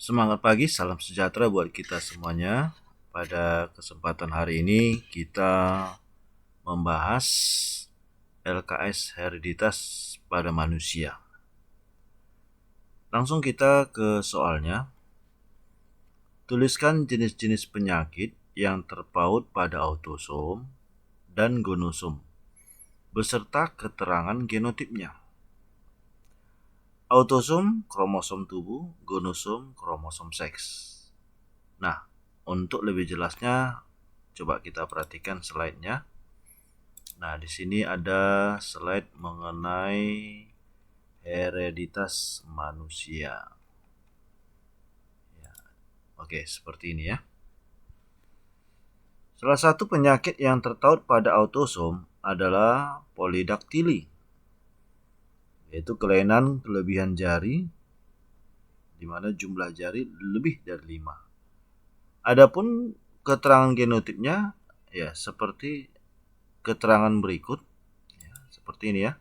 Semangat pagi, salam sejahtera buat kita semuanya. Pada kesempatan hari ini kita membahas LKS hereditas pada manusia. Langsung kita ke soalnya. Tuliskan jenis-jenis penyakit yang terpaut pada autosom dan gonosom beserta keterangan genotipnya. Autosom kromosom tubuh, gonosom kromosom seks. Nah, untuk lebih jelasnya coba kita perhatikan slide-nya. Nah, di sini ada slide mengenai hereditas manusia. Ya, oke, seperti ini ya. Salah satu penyakit yang tertaut pada autosom adalah polidaktili, yaitu kelainan kelebihan jari di mana jumlah jari lebih dari 5. Adapun keterangan genotipnya ya seperti keterangan berikut ya, seperti ini ya.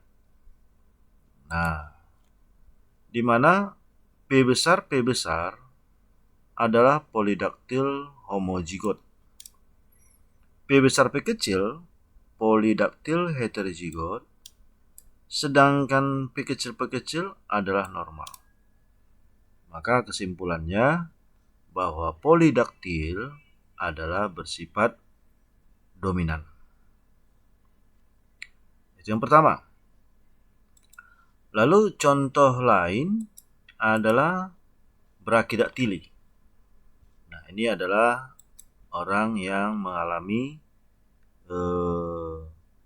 Nah, di mana P besar adalah polidaktil homozigot. P besar P kecil polidaktil heterozigot, sedangkan P kecil adalah normal. Maka kesimpulannya bahwa polidaktil adalah bersifat dominan. Itu yang pertama. Lalu contoh lain adalah brachidaktili. Nah, ini adalah orang yang mengalami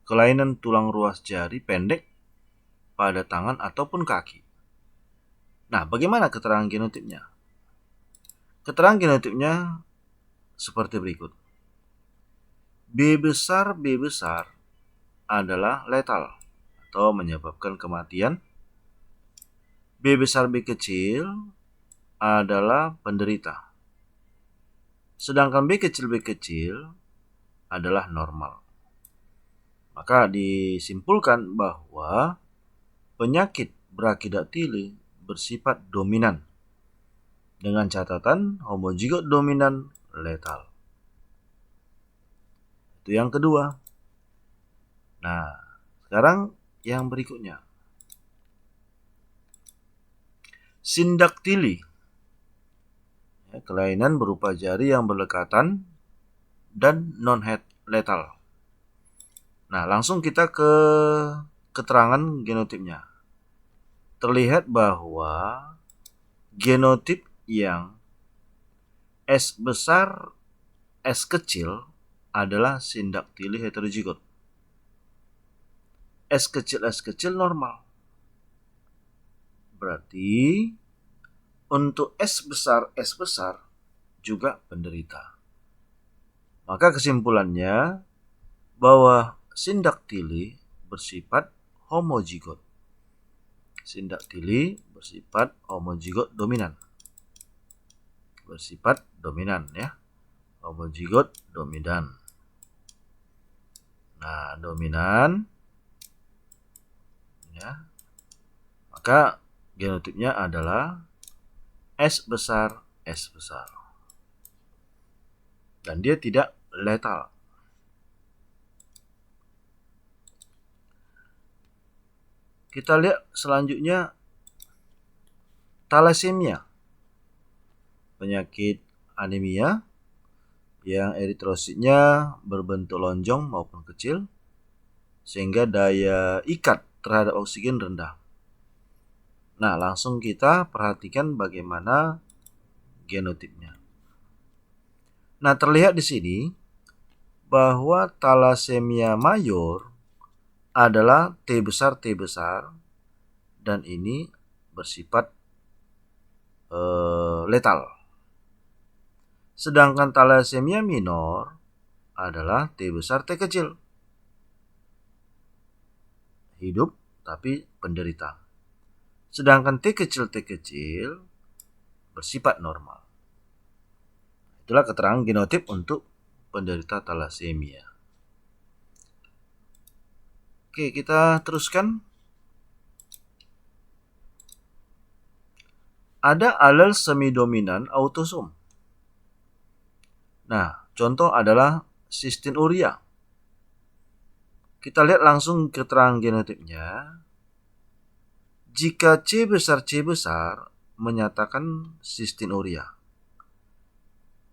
kelainan tulang ruas jari pendek pada tangan ataupun kaki. Nah, bagaimana keterangan genotipnya? Keterangan genotipnya seperti berikut. B besar adalah letal atau menyebabkan kematian. B besar B kecil adalah penderita. Sedangkan B kecil adalah normal. Maka disimpulkan bahwa penyakit brachidaktili bersifat dominan dengan catatan homozigot dominan letal. Itu yang kedua. Nah, sekarang yang berikutnya. Sindaktili, ya, kelainan berupa jari yang berdekatan dan non-letal. Nah, langsung kita ke keterangan genotipnya. Terlihat bahwa genotip yang S besar S kecil adalah sindaktili heterozigot. S kecil normal. Berarti untuk S besar juga penderita. Maka kesimpulannya bahwa sindaktili bersifat homozigot. Sindaktili bersifat homozigot dominan. Bersifat dominan ya. Homozigot dominan. Nah, dominan ya. Maka genotipnya adalah S besar. Dan dia tidak letal. Kita lihat selanjutnya thalassemia. Penyakit anemia yang eritrositnya berbentuk lonjong maupun kecil sehingga daya ikat terhadap oksigen rendah. Nah, langsung kita perhatikan bagaimana genotipnya. Nah, terlihat di sini bahwa thalassemia mayor adalah T besar dan ini bersifat letal. Sedangkan thalassemia minor adalah T besar T kecil. Hidup tapi penderita. Sedangkan T kecil bersifat normal. Itulah keterangan genotip untuk penderita thalassemia. Oke, kita teruskan. ada alel semi-dominan autosom. Nah, contoh adalah cystinuria. Kita lihat langsung keterangan genotipnya. Jika C besar menyatakan cystinuria.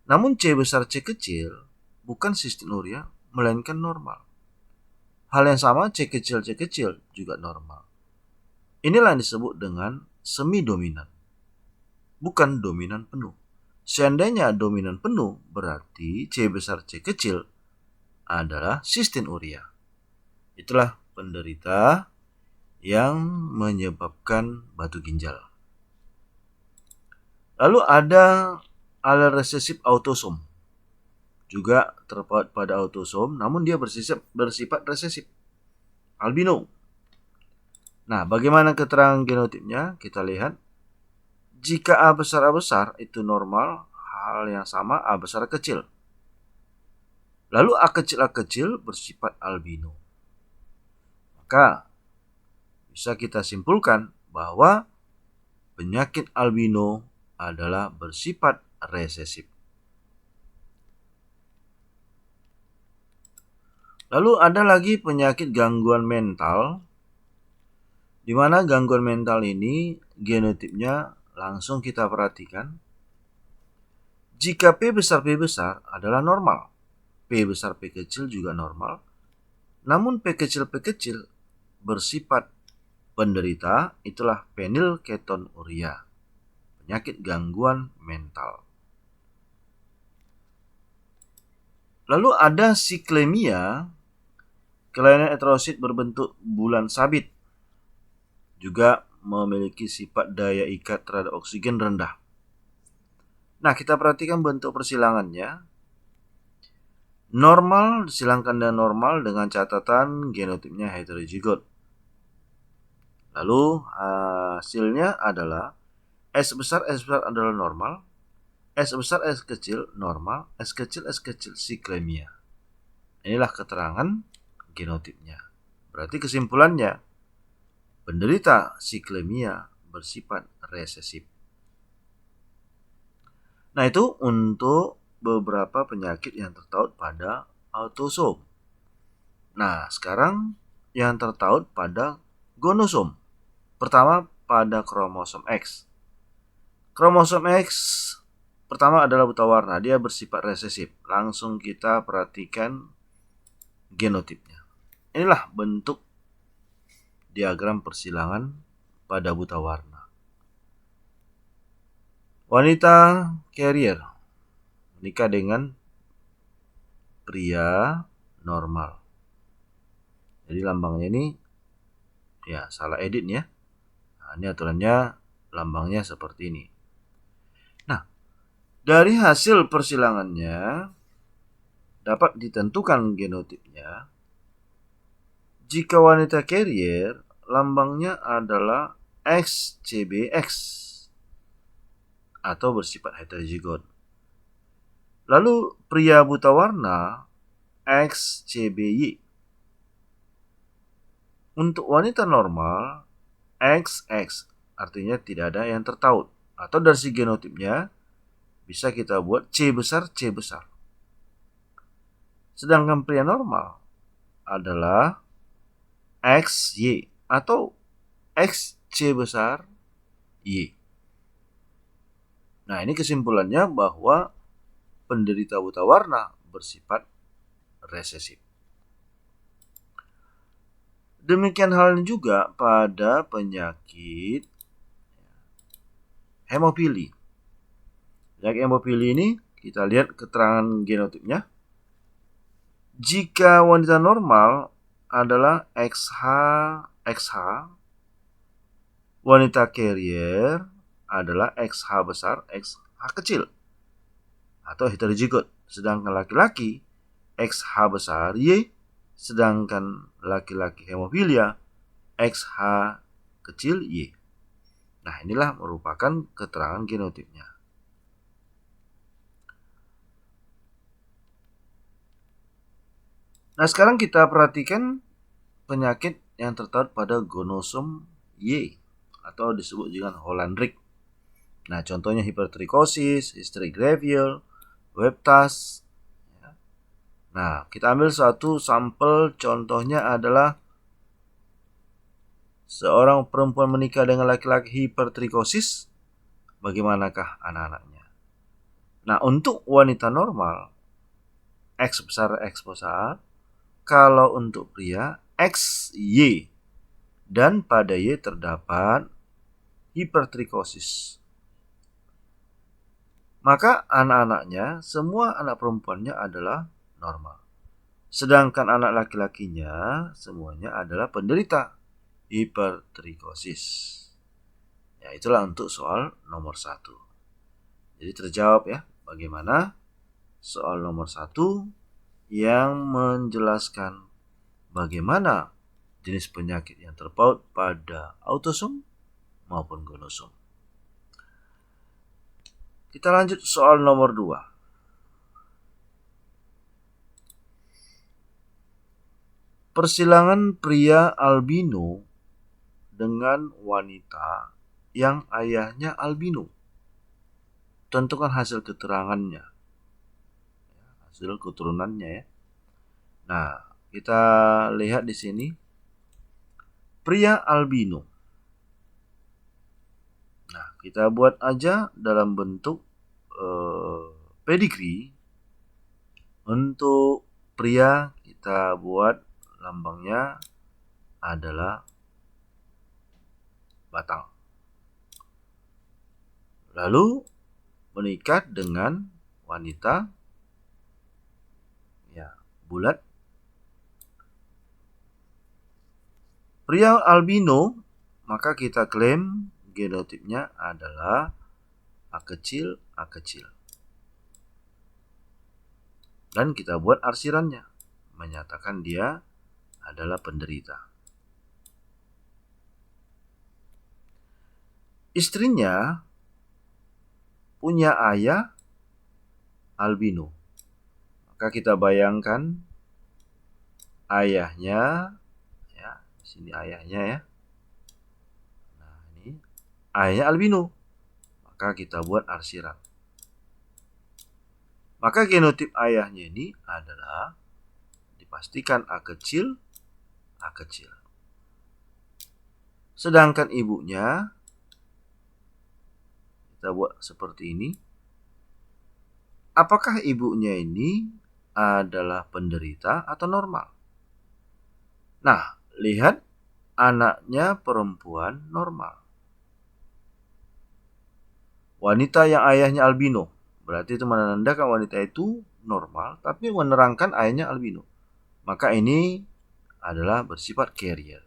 Namun C besar C kecil bukan cystinuria, melainkan normal. Hal yang sama C kecil juga normal. Inilah yang disebut dengan semi-dominan, bukan dominan penuh. Seandainya dominan penuh, berarti C besar C kecil adalah cystinuria. Itulah penderita yang menyebabkan batu ginjal. Lalu ada alel resesif autosom. Juga terpaut pada autosom, namun dia bersifat resesif. Albino. Nah, bagaimana keterangan genotipnya? Kita lihat. Jika A besar itu normal, hal yang sama A besar kecil. Lalu A kecil bersifat albino. Maka bisa kita simpulkan bahwa penyakit albino adalah bersifat resesif. Lalu ada lagi penyakit gangguan mental, di mana gangguan mental ini genotipnya langsung kita perhatikan. Jika P besar adalah normal, P besar P kecil juga normal, namun P kecil bersifat penderita, itulah phenylketonuria, penyakit gangguan mental. Lalu ada siklemia, kelainan heterosit berbentuk bulan sabit, juga memiliki sifat daya ikat terhadap oksigen rendah. Nah, kita perhatikan bentuk persilangannya. Normal disilangkan dengan normal dengan catatan genotipnya heterozigot. Lalu hasilnya adalah S besar adalah normal, S besar S kecil normal, S kecil siklemia. Inilah keterangan genotipnya. Berarti kesimpulannya, penderita siklemia bersifat resesif. Nah, itu untuk beberapa penyakit yang tertaut pada autosom. Nah, sekarang yang tertaut pada gonosom. Pertama pada kromosom X. Kromosom X pertama adalah buta warna, dia bersifat resesif. Langsung kita perhatikan genotipnya. Inilah bentuk diagram persilangan pada buta warna. Wanita carrier menikah dengan pria normal. Jadi lambangnya ini ya salah edit ya. Nah, ini aturannya lambangnya seperti ini. Nah, dari hasil persilangannya dapat ditentukan genotipnya. Jika wanita carrier, lambangnya adalah XCBX atau bersifat heterozigot. Lalu pria buta warna XCBY. Untuk wanita normal XX, artinya tidak ada yang tertaut. Atau dari segi genotipnya bisa kita buat C besar. Sedangkan pria normal adalah XY atau XC besar Y. Nah, ini kesimpulannya bahwa penderita buta warna bersifat resesif. Demikian halnya juga pada penyakit hemofili. Penyakit hemofili ini kita lihat keterangan genotipnya. Jika wanita normal adalah XH, wanita carrier adalah XH besar, XH kecil atau heterozigot. Sedangkan laki-laki XH besar Y, sedangkan laki-laki hemofilia XH kecil Y. Nah, inilah merupakan keterangan genotipnya. Nah, sekarang kita perhatikan penyakit yang tertaut pada gonosom Y atau disebut dengan Hollandrick. Nah, contohnya hipertrikosis, histerik gravial, webtas. Nah, kita ambil suatu sampel, contohnya adalah seorang perempuan menikah dengan laki-laki hipertrikosis. Bagaimanakah anak-anaknya? Nah, untuk wanita normal, X besar X besar. Kalau untuk pria, X Y. Dan pada Y terdapat hipertrikosis. Maka anak-anaknya, semua anak perempuannya adalah normal. Sedangkan anak laki-lakinya semuanya adalah penderita hipertrikosis. Ya, itulah untuk soal nomor 1. Jadi terjawab ya, bagaimana soal nomor 1 yang menjelaskan bagaimana jenis penyakit yang terpaut pada autosom maupun gonosom. Kita lanjut soal nomor 2. Persilangan pria albino dengan wanita yang ayahnya albino. Tentukan hasil keterangannya, hasil keturunannya ya. Nah, kita lihat di sini pria albino. Nah, kita buat aja dalam bentuk pedigree. Untuk pria kita buat lambangnya adalah batang. Lalu menikah dengan wanita ya bulat. Pria albino, maka kita klaim genotipnya adalah A kecil, A kecil. Dan kita buat arsirannya, menyatakan dia adalah penderita. Istrinya punya ayah albino. Maka kita bayangkan ayahnya, ya, di sini ayahnya ya. Nah, ini ayahnya albino. Maka kita buat arsiran. Maka genotip ayahnya ini adalah dipastikan A kecil, A kecil. Sedangkan ibunya kita buat seperti ini. Apakah ibunya ini adalah penderita atau normal? Nah, lihat anaknya perempuan normal. Wanita yang ayahnya albino, berarti itu menandakan wanita itu normal, tapi menerangkan ayahnya albino. Maka ini adalah bersifat carrier.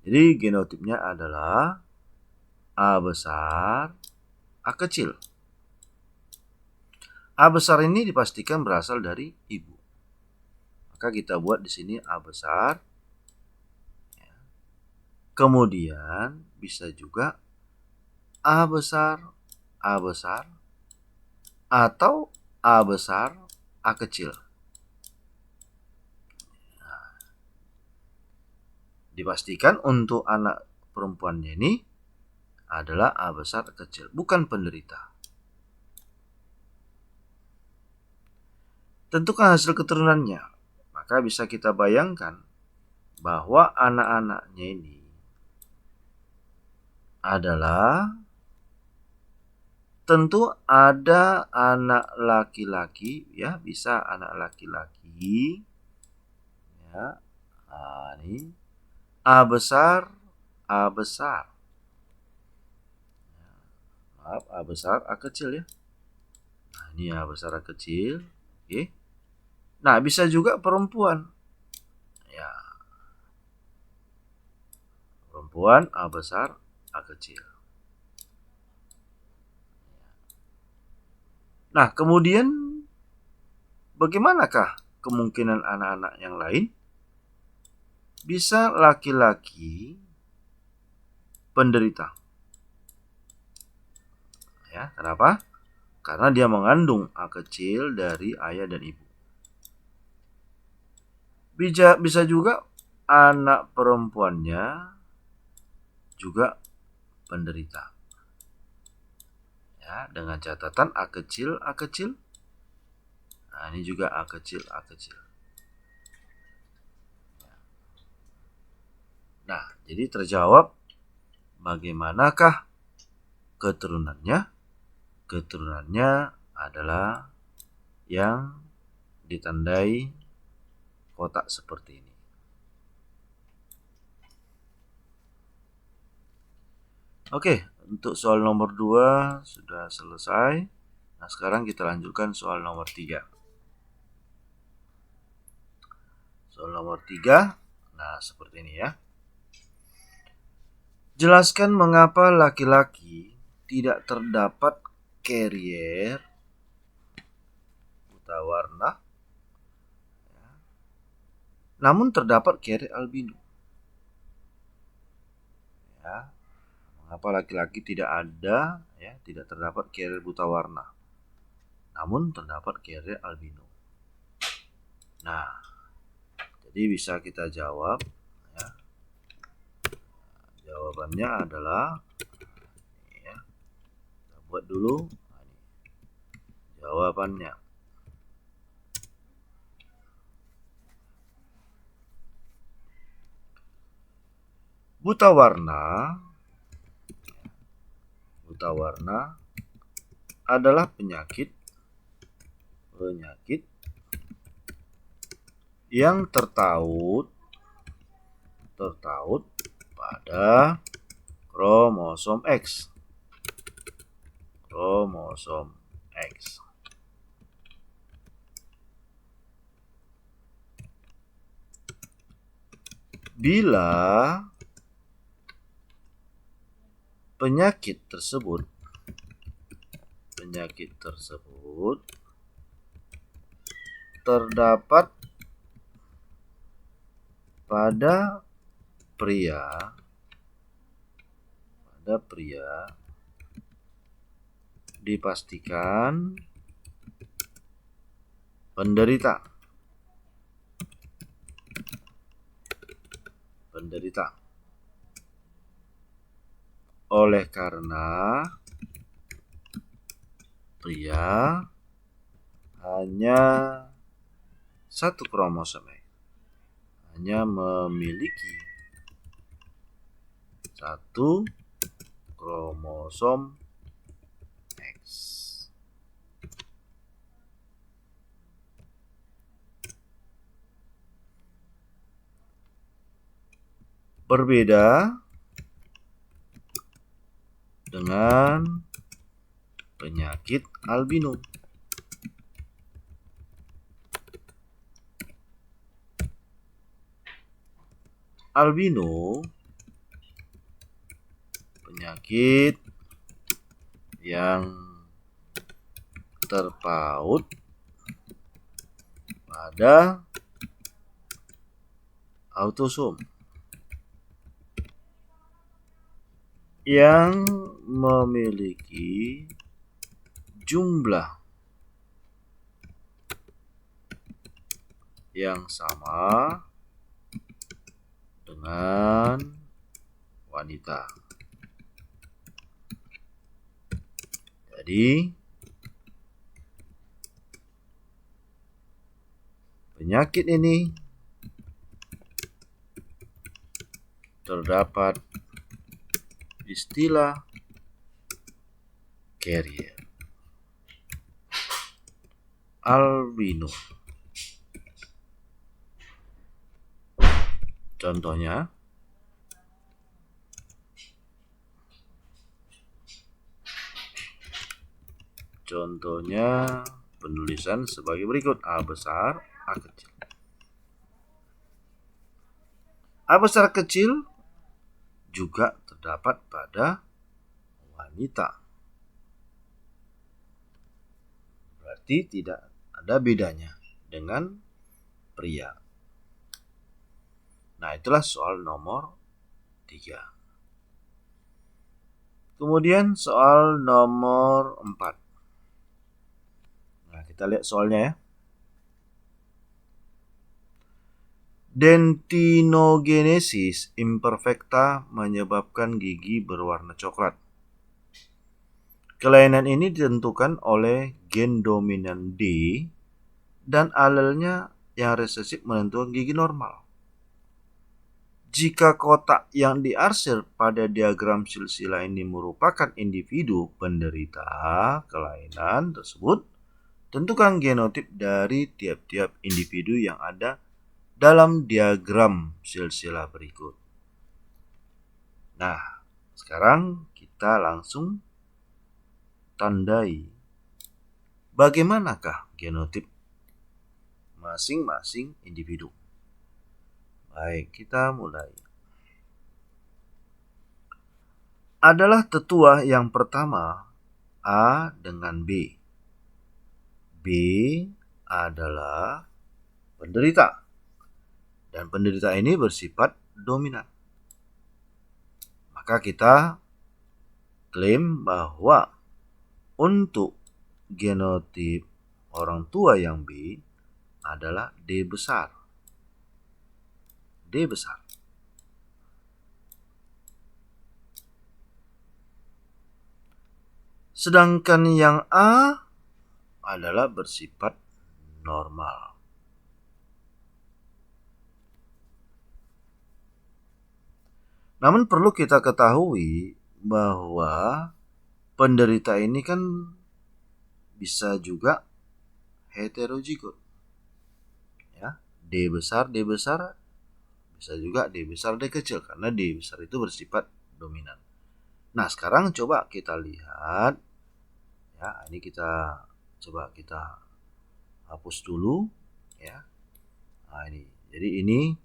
Jadi genotipnya adalah A besar, A kecil. A besar ini dipastikan berasal dari ibu. Maka kita buat di sini A besar. Kemudian bisa juga A besar, atau A besar, A kecil. Nah, dipastikan untuk anak perempuannya ini adalah A besar, A kecil, bukan penderita. Tentukan hasil keturunannya. Maka bisa kita bayangkan bahwa anak-anaknya ini adalah tentu ada anak laki-laki ya, bisa anak laki-laki ya. Nah, ini A besar, A besar. Maaf, A besar, A kecil ya. Nah, ini A besar, A kecil. Oke. Nah, bisa juga perempuan. Ya. Perempuan A besar, A kecil. Nah, kemudian bagaimanakah kemungkinan anak-anak yang lain? Bisa laki-laki penderita. Ya, kenapa? Karena dia mengandung A kecil dari ayah dan ibu. Bisa juga anak perempuannya juga penderita. Ya, dengan catatan A kecil, A kecil. Nah, ini juga A kecil, A kecil. Nah, jadi terjawab bagaimanakah keturunannya? Keturunannya adalah yang ditandai kotak seperti ini. Oke, untuk soal nomor 2 sudah selesai. Nah, sekarang kita lanjutkan soal nomor 3. Soal nomor 3, nah seperti ini ya. Jelaskan mengapa laki-laki tidak terdapat carrier buta warna, namun terdapat carrier albino. Ya, mengapa laki-laki tidak ada, ya, tidak terdapat carrier buta warna, namun terdapat carrier albino. Nah, jadi bisa kita jawab. Ya. Jawabannya adalah, ya, kita buat dulu. Nah, ini jawabannya. Buta warna adalah penyakit yang tertaut pada kromosom X. Bila penyakit tersebut terdapat pada pria, dipastikan penderita. Oleh karena pria hanya satu kromosom, hanya memiliki satu kromosom X. Berbeda dengan penyakit albino. Albino penyakit yang terpaut pada autosom yang memiliki jumlah yang sama dengan wanita. Jadi penyakit ini terdapat istilah carrier albino. Contohnya penulisan sebagai berikut: A besar, A kecil. A besar kecil juga terdapat pada wanita. Berarti tidak ada bedanya dengan pria. Nah, itulah soal nomor 3. Kemudian soal nomor 4. Nah, kita lihat soalnya ya. Dentinogenesis imperfecta menyebabkan gigi berwarna coklat. Kelainan ini ditentukan oleh gen dominan D dan alelnya yang resesif menentukan gigi normal. Jika kotak yang diarsir pada diagram silsilah ini merupakan individu penderita kelainan tersebut, tentukan genotip dari tiap-tiap individu yang ada dalam diagram silsilah berikut. Nah, sekarang kita langsung tandai bagaimanakah genotip masing-masing individu. Baik, kita mulai. Adalah tetua yang pertama A dengan B. B adalah penderita. Dan penderita ini bersifat dominan. Maka kita klaim bahwa untuk genotip orang tua yang B adalah D besar. D besar. Sedangkan yang A adalah bersifat normal. Namun perlu kita ketahui bahwa penderita ini kan bisa juga heterozigot. Ya, D besar, bisa juga D besar, D kecil, karena D besar itu bersifat dominan. Nah, sekarang coba kita lihat. Ya, ini kita coba kita hapus dulu. Ya, nah ini. Jadi ini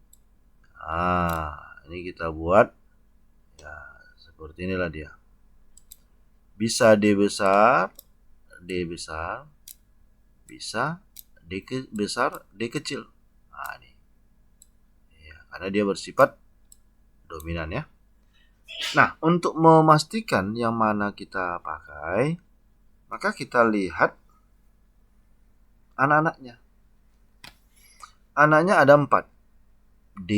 kita buat ya seperti inilah dia. Bisa D besar, bisa D besar, D kecil. Nah, ini. Ya, karena dia bersifat dominan ya. Nah, untuk memastikan yang mana kita pakai, maka kita lihat anak-anaknya. Anaknya ada 4. D,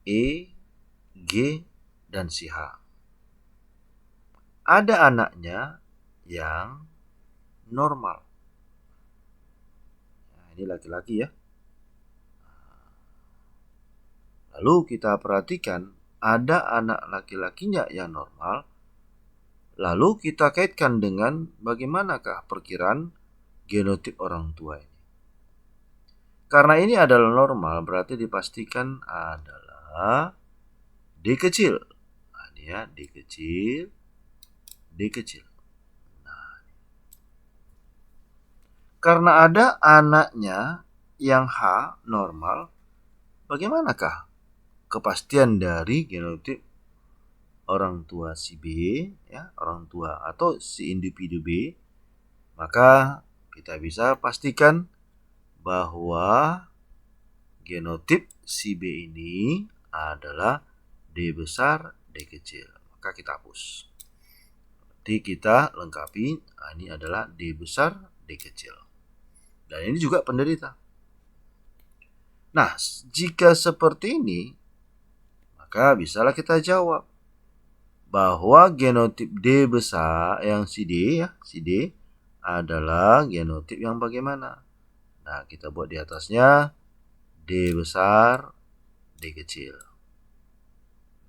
E, G, dan si H. Ada anaknya yang normal. Nah, ini laki-laki ya. Lalu kita perhatikan ada anak laki-lakinya yang normal. Lalu kita kaitkan dengan bagaimanakah perkiraan genotip orang tua ini. Karena ini adalah normal, berarti dipastikan adalah D kecil. Nah, ini ya, D kecil, D kecil. Nah, karena ada anaknya yang H normal, bagaimanakah kepastian dari genotip orang tua si B, ya, orang tua atau si individu B? Maka kita bisa pastikan bahwa genotip si B ini adalah D besar, D kecil. Maka kita hapus. Nanti kita lengkapi, ini adalah D besar, D kecil. Dan ini juga penderita. Nah, jika seperti ini, maka bisalah kita jawab bahwa genotip D besar yang si D ya, si D adalah genotip yang bagaimana? Nah, kita buat di atasnya D besar, D kecil.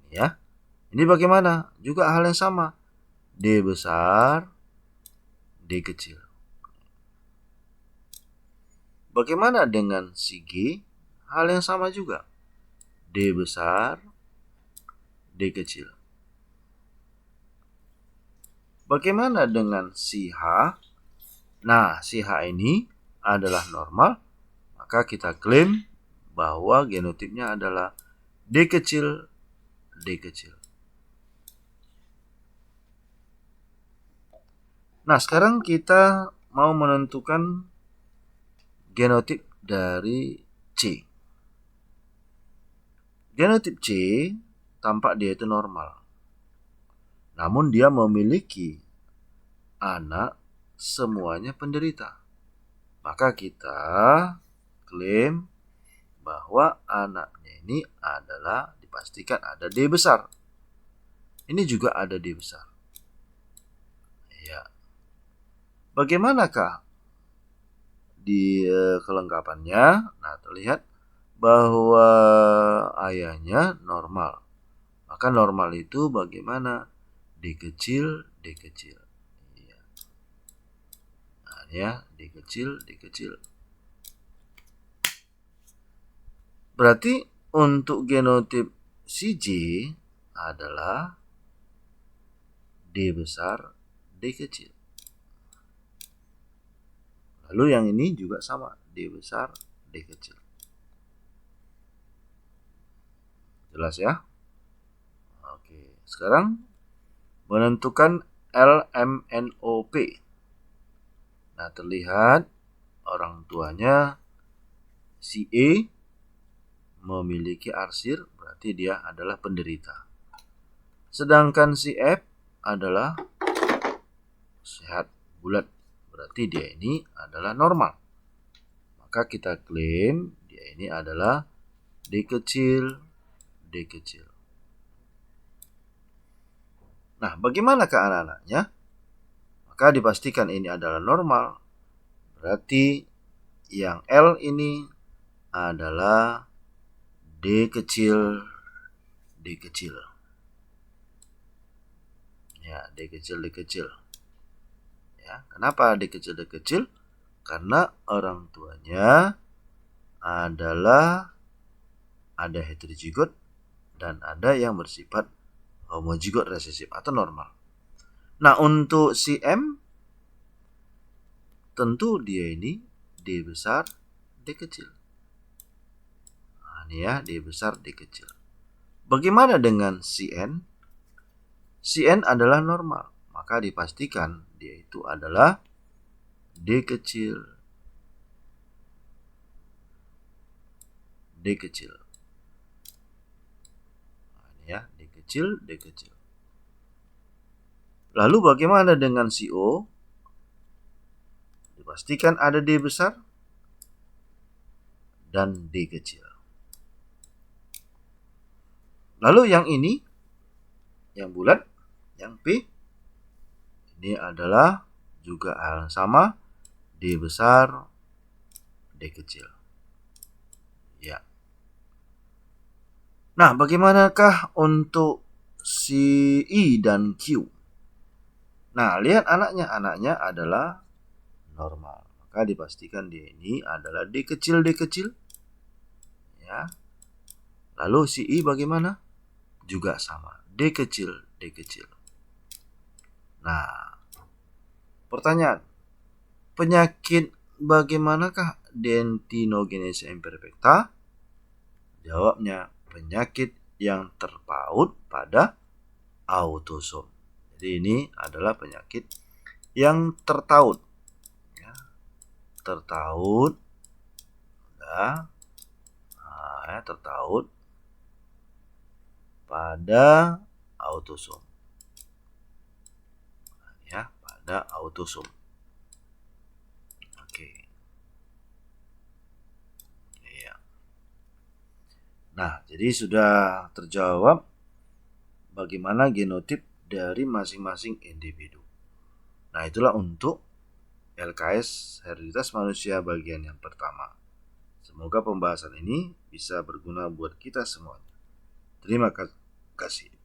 Ya. Ini bagaimana? Juga hal yang sama. D besar, D kecil. Bagaimana dengan si G? Hal yang sama juga. D besar, D kecil. Bagaimana dengan si H? Nah, si H ini adalah normal, maka kita klaim bahwa genotipnya adalah D kecil, D kecil. Nah, sekarang kita mau menentukan genotip dari C. Genotip C tampak dia itu normal. Namun dia memiliki anak semuanya penderita. Maka kita klaim bahwa anaknya ini adalah dipastikan ada D besar. Ini juga ada D besar. Ya. Bagaimanakah di kelengkapannya? Nah, terlihat bahwa ayahnya normal. Maka normal itu bagaimana? D kecil, D kecil. Iya. Nah, ya, D kecil, D kecil. Berarti untuk genotip CJ adalah D besar, D kecil. Lalu yang ini juga sama, D besar, D kecil. Jelas ya? Oke, sekarang menentukan LMNOP. Nah, terlihat orang tuanya si E memiliki arsir, berarti dia adalah penderita. Sedangkan si F adalah sehat bulat, berarti dia ini adalah normal. Maka kita klaim dia ini adalah D kecil, D kecil. Nah, bagaimana ke anak-anaknya? Maka dipastikan ini adalah normal. Berarti yang L ini adalah D kecil, D kecil. Ya, D kecil, D kecil. Ya, kenapa D kecil, D kecil? Karena orang tuanya adalah ada heterozigot dan ada yang bersifat homozigot resesif atau normal. Nah, untuk si M tentu dia ini D besar, D kecil. Nah, ini ya, D besar, D kecil. Bagaimana dengan si N? Si N adalah normal, maka dipastikan dia itu adalah D kecil, D kecil. Nah, ini ya, D kecil, D kecil. Lalu bagaimana dengan si O? Dipastikan ada D besar dan D kecil. Lalu yang ini, yang bulat, yang P, ini adalah juga hal yang sama, D besar, D kecil. Ya. Nah, bagaimanakah untuk si I dan Q? Nah, lihat anaknya adalah normal. Maka dipastikan dia ini adalah D kecil, D kecil. Ya. Lalu si I bagaimana? Juga sama, D kecil, D kecil. Nah, pertanyaan, penyakit bagaimanakah dentinogenesis imperfecta? Jawabnya, penyakit yang terpaut pada autosom. Jadi ini adalah penyakit yang tertaut, ya, tertaut, ya, tertaut pada autosom, ya, pada autosom. Oke, ya. Nah, jadi sudah terjawab bagaimana genotip dari masing-masing individu. Nah, itulah untuk LKS hereditas manusia bagian yang pertama. Semoga pembahasan ini bisa berguna buat kita semuanya. Terima kasih.